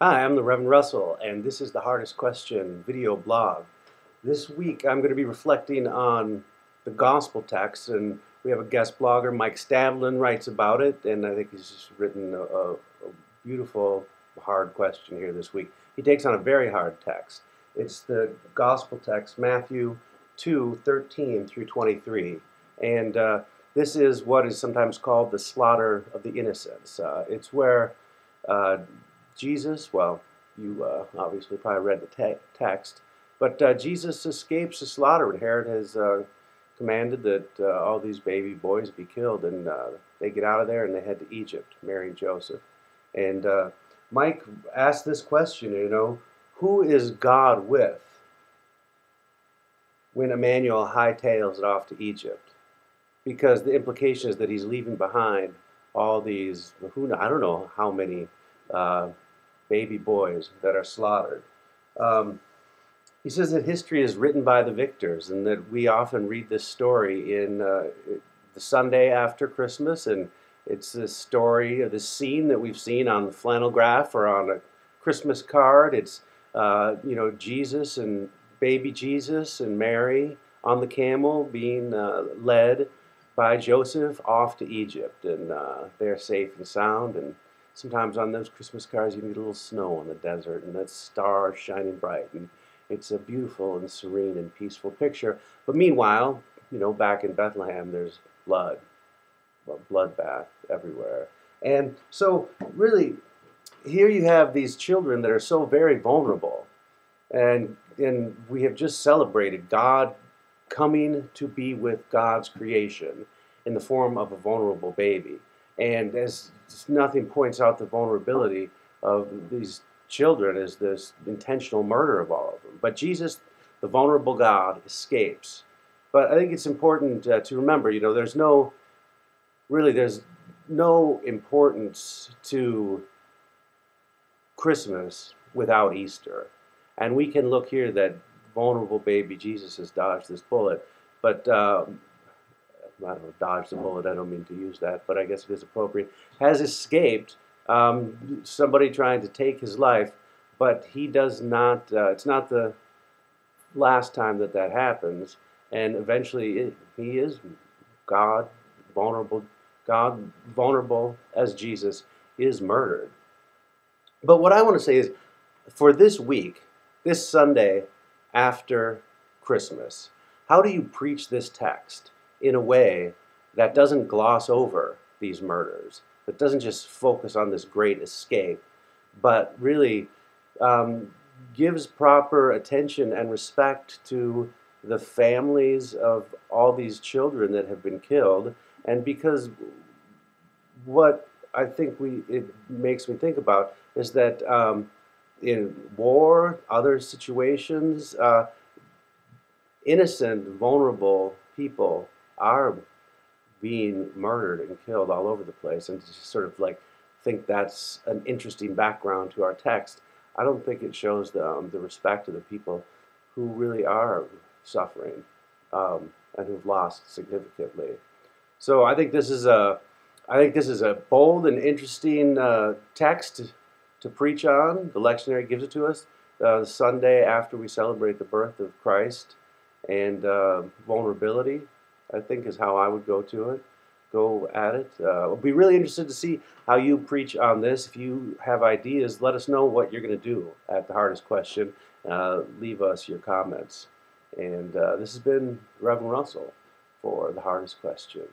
Hi, I'm the Reverend Russell, and this is the Hardest Question video blog. This week I'm going to be reflecting on the gospel text, and we have a guest blogger, Mike Stavlund, writes about it, and I think he's just written a beautiful, hard question here this week. He takes on a very hard text. It's the gospel text, Matthew 2:13 through 23, and this is what is sometimes called the slaughter of the innocents. It's where Jesus, well, you obviously probably read the text, but Jesus escapes the slaughter, and Herod has commanded that all these baby boys be killed, and they get out of there and they head to Egypt, Mary and Joseph. And Mike asked this question, who is God with when Emmanuel hightails it off to Egypt? Because the implication is that he's leaving behind all these, I don't know how many baby boys that are slaughtered. He says that history is written by the victors, and that we often read this story in the Sunday after Christmas, and it's this story of this scene that we've seen on the flannel graph or on a Christmas card. It's Jesus and baby Jesus and Mary on the camel being led by Joseph off to Egypt, and they're safe and sound. And sometimes on those Christmas cards you can get a little snow on the desert, and that stars shining bright, and it's a beautiful and serene and peaceful picture. But meanwhile, back in Bethlehem, there's blood, a bloodbath everywhere. And so really, here you have these children that are so very vulnerable, and we have just celebrated God coming to be with God's creation in the form of a vulnerable baby. And as nothing points out the vulnerability of these children is this intentional murder of all of them. But Jesus, the vulnerable God, escapes. But I think it's important to remember, there's no importance to Christmas without Easter. And we can look here that vulnerable baby Jesus has dodged this bullet, but I don't know, dodge the bullet, I don't mean to use that, but I guess it is appropriate, has escaped somebody trying to take his life, but he does not, it's not the last time that happens, and eventually he is God, vulnerable as Jesus is murdered. But what I want to say is, for this week, this Sunday after Christmas, how do you preach this text in a way that doesn't gloss over these murders, that doesn't just focus on this great escape, but really gives proper attention and respect to the families of all these children that have been killed? And because what I think it makes me think about is that in war, other situations, innocent, vulnerable people are being murdered and killed all over the place, and to just sort of think that's an interesting background to our text, I don't think it shows the respect of the people who really are suffering and who've lost significantly. So I think this is a bold and interesting text to preach on. The lectionary gives it to us the Sunday after we celebrate the birth of Christ, and vulnerability, I think, is how I would go at it. I'll be really interested to see how you preach on this. If you have ideas, let us know what you're going to do at The Hardest Question. Leave us your comments. And this has been Reverend Russell for The Hardest Question.